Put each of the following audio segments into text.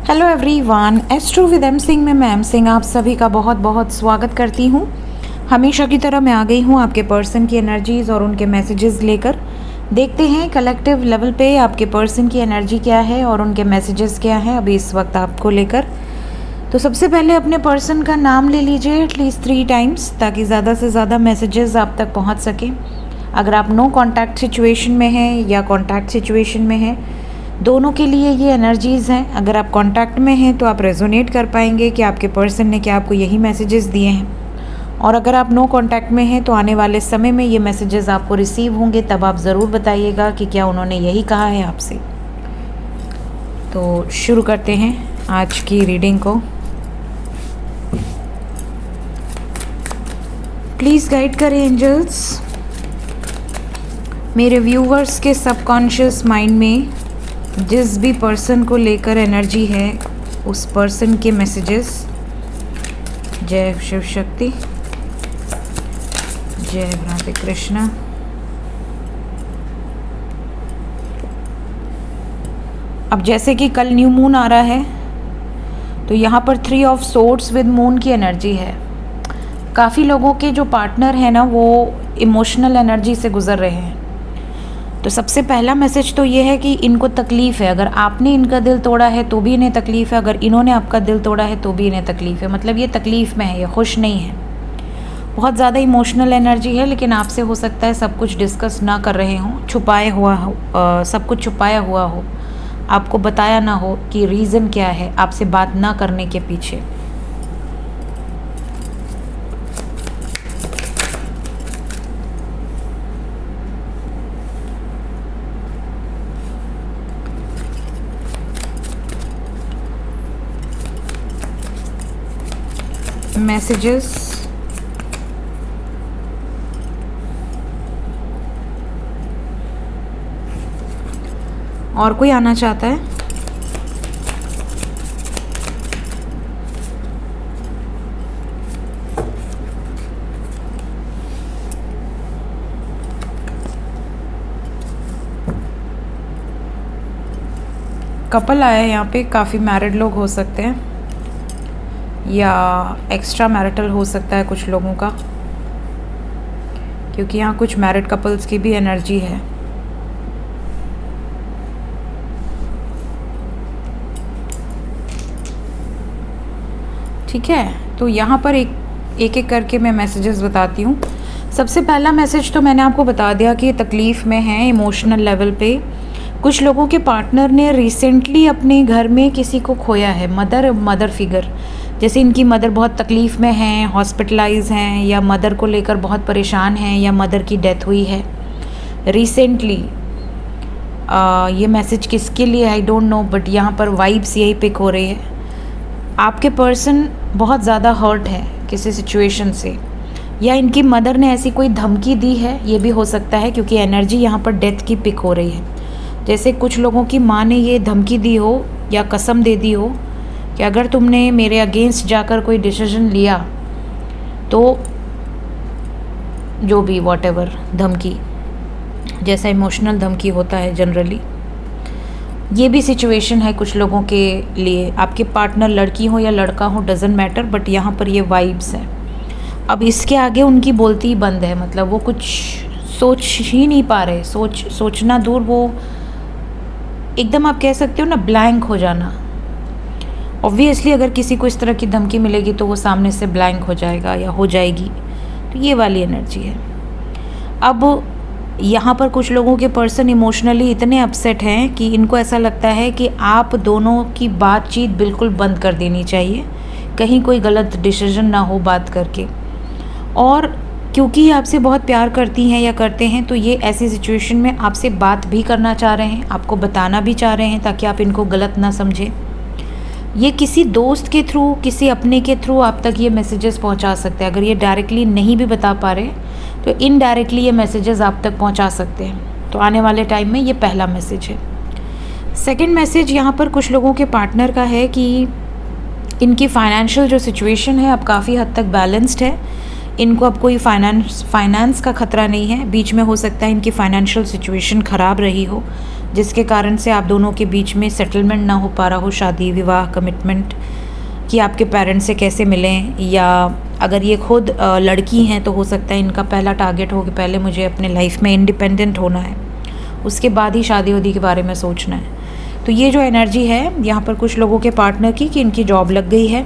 Hello everyone, astro with M Singh में मैं M Singh आप सभी का बहुत बहुत स्वागत करती हूँ। हमेशा की तरह मैं आ गई हूँ आपके पर्सन की एनर्जीज़ और उनके मैसेजेस लेकर। देखते हैं कलेक्टिव लेवल पे आपके पर्सन की एनर्जी क्या है और उनके मैसेजेस क्या हैं अभी इस वक्त आपको लेकर। तो सबसे पहले अपने पर्सन का नाम ले लीजिए एटलीस्ट 3 टाइम्स, ताकि ज़्यादा से ज़्यादा मैसेजेस आप तक पहुँच सकें। अगर आप नो कॉन्टैक्ट सिचुएशन में हैं या कॉन्टैक्ट सिचुएशन में हैं, दोनों के लिए ये एनर्जीज़ हैं। अगर आप कांटेक्ट में हैं तो आप रेजोनेट कर पाएंगे कि आपके पर्सन ने क्या आपको यही मैसेजेस दिए हैं, और अगर आप नो कांटेक्ट में हैं तो आने वाले समय में ये मैसेजेस आपको रिसीव होंगे, तब आप ज़रूर बताइएगा कि क्या उन्होंने यही कहा है आपसे। तो शुरू करते हैं आज की रीडिंग को। प्लीज़ गाइड करें एंजल्स, मेरे व्यूवर्स के सबकॉन्शियस माइंड में जिस भी पर्सन को लेकर एनर्जी है उस पर्सन के मैसेजेस। जय शिव शक्ति, जय राधे कृष्णा। अब जैसे कि कल न्यू मून आ रहा है, तो यहाँ पर 3 ऑफ सोर्ड्स विद मून की एनर्जी है। काफ़ी लोगों के जो पार्टनर हैं ना, वो इमोशनल एनर्जी से गुजर रहे हैं। तो सबसे पहला मैसेज तो ये है कि इनको तकलीफ़ है। अगर आपने इनका दिल तोड़ा है तो भी इन्हें तकलीफ़ है, अगर इन्होंने आपका दिल तोड़ा है तो भी इन्हें तकलीफ़ है। मतलब ये तकलीफ़ में है, ये खुश नहीं है। बहुत ज़्यादा इमोशनल एनर्जी है, लेकिन आपसे हो सकता है सब कुछ डिस्कस ना कर रहे हों, छुपाए हुआ हो, सब कुछ छुपाया हुआ हो, आपको बताया ना हो कि रीज़न क्या है आपसे बात ना करने के पीछे। मैसेजेस और कोई आना चाहता है? कपल आया है यहाँ पे, काफ़ी मैरिड लोग हो सकते हैं या एक्स्ट्रा मैरिटल हो सकता है कुछ लोगों का, क्योंकि यहाँ कुछ मैरिड कपल्स की भी एनर्जी है। ठीक है, तो यहाँ पर एक एक करके मैं मैसेजेस बताती हूँ। सबसे पहला मैसेज तो मैंने आपको बता दिया कि तकलीफ़ में है इमोशनल लेवल पे। कुछ लोगों के पार्टनर ने रिसेंटली अपने घर में किसी को खोया है, मदर फिगर। जैसे इनकी मदर बहुत तकलीफ़ में हैं, हॉस्पिटलाइज हैं, या मदर को लेकर बहुत परेशान हैं, या मदर की डेथ हुई है रिसेंटली। ये मैसेज किसके लिए आई डोंट नो, बट यहाँ पर वाइब्स यही पिक हो रही है। आपके पर्सन बहुत ज़्यादा हर्ट है किसी सिचुएशन से, या इनकी मदर ने ऐसी कोई धमकी दी है, ये भी हो सकता है, क्योंकि एनर्जी यहाँ पर डेथ की पिक हो रही है। जैसे कुछ लोगों की माँ ने ये धमकी दी हो या कसम दे दी हो कि अगर तुमने मेरे अगेंस्ट जाकर कोई डिसीजन लिया तो जो भी वॉटेवर धमकी, जैसा इमोशनल धमकी होता है जनरली, ये भी सिचुएशन है कुछ लोगों के लिए। आपके पार्टनर लड़की हो या लड़का हो, डजेंट मैटर, बट यहाँ पर ये वाइब्स हैं। अब इसके आगे उनकी बोलती ही बंद है, मतलब वो कुछ सोच ही नहीं पा रहे। सोचना दूर, वो एकदम आप कह सकते हो ना ब्लैंक हो जाना। ऑब्वियसली अगर किसी को इस तरह की धमकी मिलेगी तो वो सामने से ब्लैंक हो जाएगा या हो जाएगी। तो ये वाली एनर्जी है। अब यहाँ पर कुछ लोगों के पर्सन इमोशनली इतने अपसेट हैं कि इनको ऐसा लगता है कि आप दोनों की बातचीत बिल्कुल बंद कर देनी चाहिए, कहीं कोई गलत डिसीजन ना हो बात करके। और क्योंकि ये आपसे बहुत प्यार करती हैं या करते हैं, तो ये ऐसी सिचुएशन में आपसे बात भी करना चाह रहे हैं, आपको बताना भी चाह रहे हैं, ताकि आप इनको गलत ना समझें। ये किसी दोस्त के थ्रू, किसी अपने के थ्रू आप तक ये मैसेजेस पहुंचा सकते हैं। अगर ये डायरेक्टली नहीं भी बता पा रहे तो इनडायरेक्टली ये मैसेजेस आप तक पहुंचा सकते हैं। तो आने वाले टाइम में ये पहला मैसेज है। सेकंड मैसेज यहाँ पर कुछ लोगों के पार्टनर का है कि इनकी फाइनेंशियल जो सिचुएशन है अब काफ़ी हद तक बैलेंस्ड है। इनको अब कोई फाइनेंस का ख़तरा नहीं है। बीच में हो सकता है इनकी फाइनेंशियल सिचुएशन ख़राब रही हो, जिसके कारण से आप दोनों के बीच में सेटलमेंट ना हो पा रहा हो, शादी विवाह कमिटमेंट कि आपके पेरेंट्स से कैसे मिलें, या अगर ये खुद लड़की हैं तो हो सकता है इनका पहला टारगेट हो कि पहले मुझे अपने लाइफ में इंडिपेंडेंट होना है, उसके बाद ही शादी वादी के बारे में सोचना है। तो ये जो एनर्जी है यहाँ पर कुछ लोगों के पार्टनर की कि इनकी जॉब लग गई है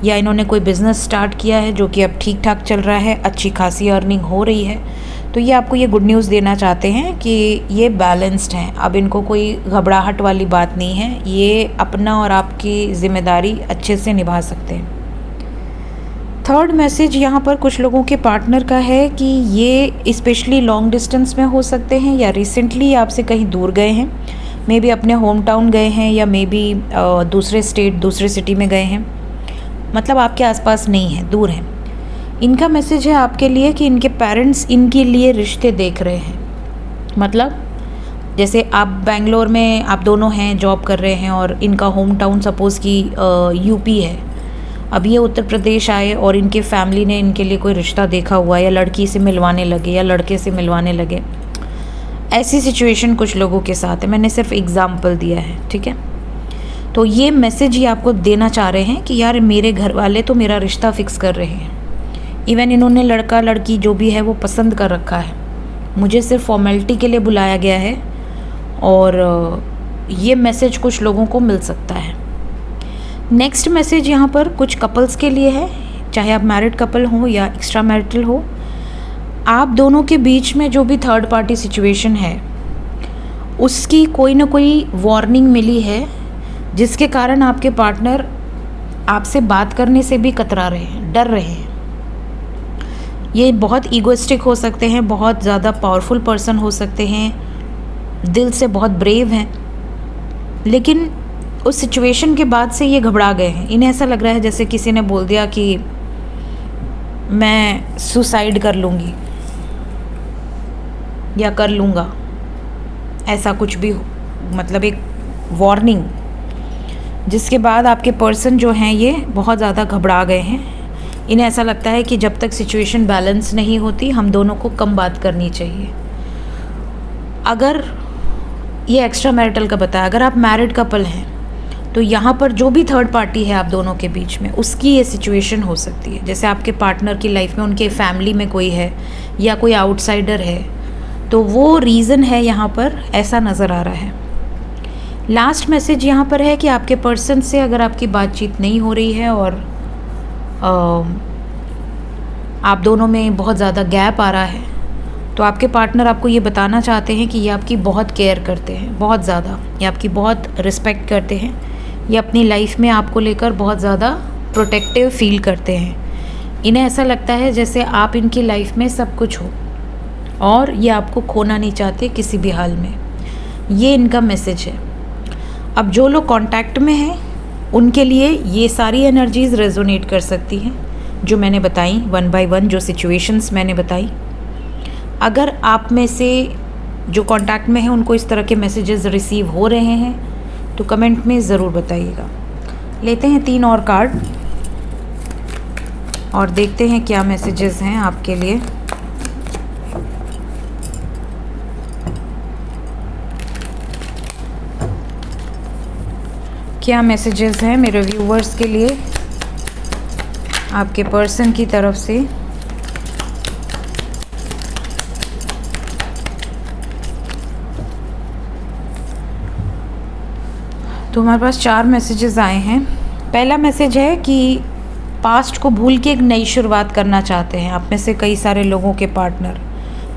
या इन्होंने कोई बिज़नेस स्टार्ट किया है जो कि अब ठीक ठाक चल रहा है, अच्छी खासी अर्निंग हो रही है। तो ये आपको ये गुड न्यूज़ देना चाहते हैं कि ये बैलेंस्ड हैं, अब इनको कोई घबराहट वाली बात नहीं है, ये अपना और आपकी ज़िम्मेदारी अच्छे से निभा सकते हैं। थर्ड मैसेज यहाँ पर कुछ लोगों के पार्टनर का है कि ये स्पेशली लॉन्ग डिस्टेंस में हो सकते हैं या रिसेंटली आपसे कहीं दूर गए हैं, मे बी अपने होम टाउन गए हैं या मे बी दूसरे स्टेट दूसरे सिटी में गए हैं, मतलब आपके आसपास नहीं है, दूर हैं। इनका मैसेज है आपके लिए कि इनके पेरेंट्स इनके लिए रिश्ते देख रहे हैं। मतलब जैसे आप बेंगलोर में आप दोनों हैं, जॉब कर रहे हैं और इनका होम टाउन सपोज़ कि यूपी है, अब ये उत्तर प्रदेश आए और इनके फैमिली ने इनके लिए कोई रिश्ता देखा हुआ या लड़की से मिलवाने लगे या लड़के से मिलवाने लगे, ऐसी सिचुएशन कुछ लोगों के साथ है। मैंने सिर्फ एग्जाम्पल दिया है, ठीक है। तो ये मैसेज ही आपको देना चाह रहे हैं कि यार मेरे घर वाले तो मेरा रिश्ता फ़िक्स कर रहे हैं, इवन इन्होंने लड़का लड़की जो भी है वो पसंद कर रखा है, मुझे सिर्फ फॉर्मेलिटी के लिए बुलाया गया है। और ये मैसेज कुछ लोगों को मिल सकता है। नेक्स्ट मैसेज यहाँ पर कुछ कपल्स के लिए है, चाहे आप मैरिड कपल हो या एक्स्ट्रा मैरिटल हो, आप दोनों के बीच में जो भी थर्ड पार्टी सिचुएशन है उसकी कोई ना कोई वार्निंग मिली है, जिसके कारण आपके पार्टनर आपसे बात करने से भी कतरा रहे हैं, डर रहे हैं। ये बहुत ईगोइस्टिक हो सकते हैं, बहुत ज़्यादा पावरफुल पर्सन हो सकते हैं, दिल से बहुत ब्रेव हैं, लेकिन उस सिचुएशन के बाद से ये घबरा गए हैं। इन्हें ऐसा लग रहा है जैसे किसी ने बोल दिया कि मैं सुसाइड कर लूँगी या कर लूँगा, ऐसा कुछ भी हो, मतलब एक वार्निंग, जिसके बाद आपके पर्सन जो हैं ये बहुत ज़्यादा घबरा गए हैं। इन्हें ऐसा लगता है कि जब तक सिचुएशन बैलेंस नहीं होती हम दोनों को कम बात करनी चाहिए। अगर ये एक्स्ट्रा मैरिटल का बताया, अगर आप मैरिड कपल हैं तो यहाँ पर जो भी थर्ड पार्टी है आप दोनों के बीच में, उसकी ये सिचुएशन हो सकती है। जैसे आपके पार्टनर की लाइफ में उनके फैमिली में कोई है या कोई आउटसाइडर है, तो वो रीज़न है यहाँ पर, ऐसा नज़र आ रहा है। लास्ट मैसेज यहाँ पर है कि आपके पर्सन से अगर आपकी बातचीत नहीं हो रही है और आप दोनों में बहुत ज़्यादा गैप आ रहा है, तो आपके पार्टनर आपको ये बताना चाहते हैं कि ये आपकी बहुत केयर करते हैं, बहुत ज़्यादा, ये आपकी बहुत रिस्पेक्ट करते हैं, ये अपनी लाइफ में आपको लेकर बहुत ज़्यादा प्रोटेक्टिव फील करते हैं। इन्हें ऐसा लगता है जैसे आप इनकी लाइफ में सब कुछ हो और ये आपको खोना नहीं चाहते किसी भी हाल में। ये इनका मैसेज है। अब जो लोग कांटेक्ट में हैं उनके लिए ये सारी एनर्जीज़ रेजोनेट कर सकती हैं जो मैंने बताई, वन बाय वन जो सिचुएशंस मैंने बताई। अगर आप में से जो कांटेक्ट में हैं उनको इस तरह के मैसेजेस रिसीव हो रहे हैं तो कमेंट में ज़रूर बताइएगा। लेते हैं 3 और कार्ड और देखते हैं क्या मैसेजेस हैं आपके लिए। क्या मैसेजेस हैं मेरे व्यूवर्स के लिए आपके पर्सन की तरफ से। तो हमारे पास 4 मैसेजेस आए हैं। पहला मैसेज है कि पास्ट को भूल के एक नई शुरुआत करना चाहते हैं। आप में से कई सारे लोगों के पार्टनर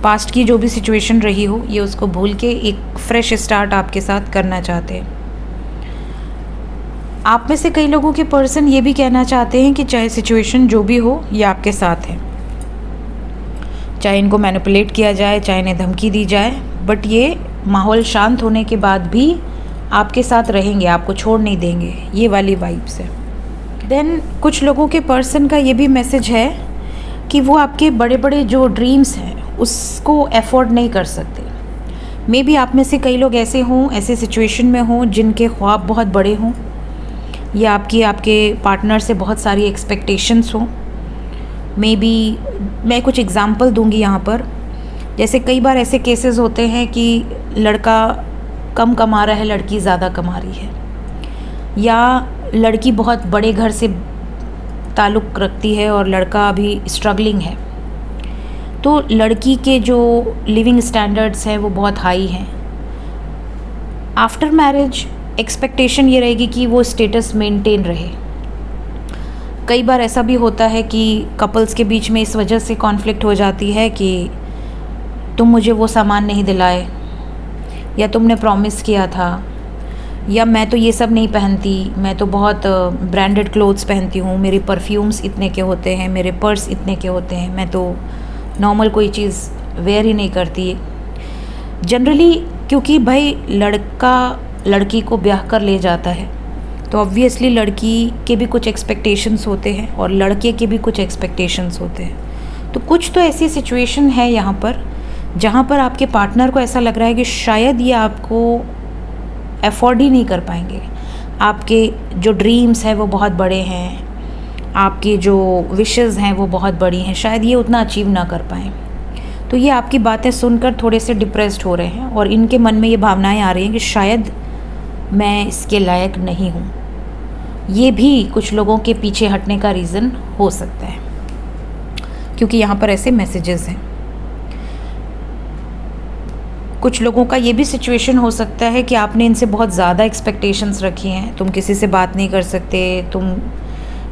पास्ट की जो भी सिचुएशन रही हो ये उसको भूल के एक फ्रेश स्टार्ट आपके साथ करना चाहते हैं। आप में से कई लोगों के पर्सन ये भी कहना चाहते हैं कि चाहे सिचुएशन जो भी हो ये आपके साथ है, चाहे इनको मैनिपुलेट किया जाए, चाहे इन्हें धमकी दी जाए, बट ये माहौल शांत होने के बाद भी आपके साथ रहेंगे, आपको छोड़ नहीं देंगे। ये वाली वाइब्स है। देन कुछ लोगों के पर्सन का ये भी मैसेज है कि वो आपके बड़े बड़े जो ड्रीम्स हैं उसको अफोर्ड नहीं कर सकते। मे बी आप में से कई लोग ऐसे हों, ऐसे सिचुएशन में हों जिनके ख्वाब बहुत बड़े हों, या आपके पार्टनर से बहुत सारी एक्सपेक्टेशंस हों। मे बी मैं कुछ एग्जांपल दूंगी यहाँ पर। जैसे कई बार ऐसे केसेस होते हैं कि लड़का कम कमा रहा है, लड़की ज़्यादा कमा रही है, या लड़की बहुत बड़े घर से ताल्लुक़ रखती है और लड़का अभी स्ट्रगलिंग है, तो लड़की के जो लिविंग स्टैंडर्ड्स हैं वो बहुत हाई हैं। आफ्टर मैरिज एक्सपेक्टेशन ये रहेगी कि वो स्टेटस मेंटेन रहे। कई बार ऐसा भी होता है कि कपल्स के बीच में इस वजह से कॉन्फ्लिक्ट हो जाती है कि तुम मुझे वो सामान नहीं दिलाए, या तुमने प्रॉमिस किया था, या मैं तो ये सब नहीं पहनती, मैं तो बहुत ब्रांडेड क्लोथ्स पहनती हूँ, मेरे परफ्यूम्स इतने के होते हैं, मेरे पर्स इतने के होते हैं, मैं तो नॉर्मल कोई चीज़ वेयर ही नहीं करती जनरली। क्योंकि भाई लड़का लड़की को ब्याह कर ले जाता है, तो ऑब्वियसली लड़की के भी कुछ एक्सपेक्टेशंस होते हैं और लड़के के भी कुछ एक्सपेक्टेशंस होते हैं। तो कुछ तो ऐसी सिचुएशन है यहाँ पर जहाँ पर आपके पार्टनर को ऐसा लग रहा है कि शायद ये आपको अफोर्ड ही नहीं कर पाएंगे। आपके जो ड्रीम्स हैं वो बहुत बड़े हैं, आपकी जो विशेस हैं वो बहुत बड़ी हैं, शायद ये उतना अचीव ना कर पाएँ। तो ये आपकी बातें सुनकर थोड़े से डिप्रेस्ड हो रहे हैं और इनके मन में ये भावनाएं आ रही हैं कि शायद मैं इसके लायक नहीं हूँ। ये भी कुछ लोगों के पीछे हटने का रीज़न हो सकता है, क्योंकि यहाँ पर ऐसे मैसेजेस हैं। कुछ लोगों का ये भी सिचुएशन हो सकता है कि आपने इनसे बहुत ज़्यादा एक्सपेक्टेशंस रखी हैं। तुम किसी से बात नहीं कर सकते, तुम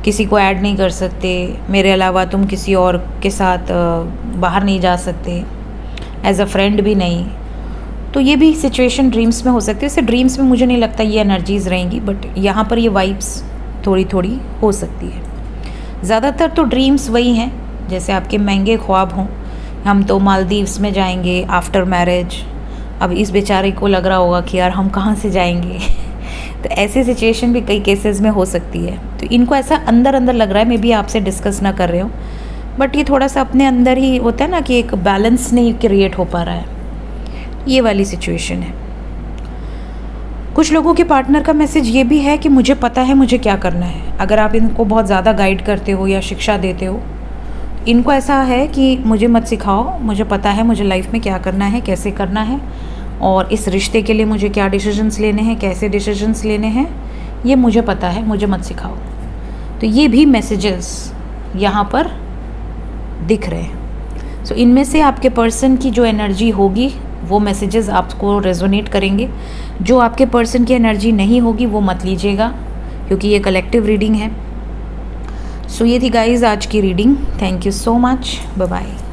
किसी को ऐड नहीं कर सकते, मेरे अलावा तुम किसी और के साथ बाहर नहीं जा सकते, एज अ फ्रेंड भी नहीं। तो ये भी सिचुएशन ड्रीम्स में हो सकती है। वैसे ड्रीम्स में मुझे नहीं लगता ये एनर्जीज़ रहेंगी, बट यहाँ पर ये वाइब्स थोड़ी थोड़ी हो सकती है। ज़्यादातर तो ड्रीम्स वही हैं जैसे आपके महंगे ख्वाब हों, हम तो मालदीव्स में जाएंगे आफ्टर मैरिज। अब इस बेचारे को लग रहा होगा कि यार हम कहाँ से जाएंगे तो ऐसी सिचुएशन भी कई केसेस में हो सकती है। तो इनको ऐसा अंदर अंदर लग रहा है, मे बी आपसे डिस्कस ना कर रहे हो, बट ये थोड़ा सा अपने अंदर ही होता है ना कि एक बैलेंस नहीं क्रिएट हो पा रहा है, ये वाली सिचुएशन है। कुछ लोगों के पार्टनर का मैसेज ये भी है कि मुझे पता है मुझे क्या करना है। अगर आप इनको बहुत ज़्यादा गाइड करते हो या शिक्षा देते हो, इनको ऐसा है कि मुझे मत सिखाओ, मुझे पता है मुझे लाइफ में क्या करना है, कैसे करना है, और इस रिश्ते के लिए मुझे क्या डिसीजंस लेने हैं, कैसे डिसीजंस लेने हैं, ये मुझे पता है, मुझे मत सिखाओ। तो ये भी मैसेजेस यहाँ पर दिख रहे हैं। सो इनमें से आपके पर्सन की जो एनर्जी होगी वो मैसेजेस आपको रेजोनेट करेंगे। जो आपके पर्सन की एनर्जी नहीं होगी वो मत लीजिएगा, क्योंकि ये कलेक्टिव रीडिंग है। सो ये थी गाइज आज की reading. Thank you so much, bye bye.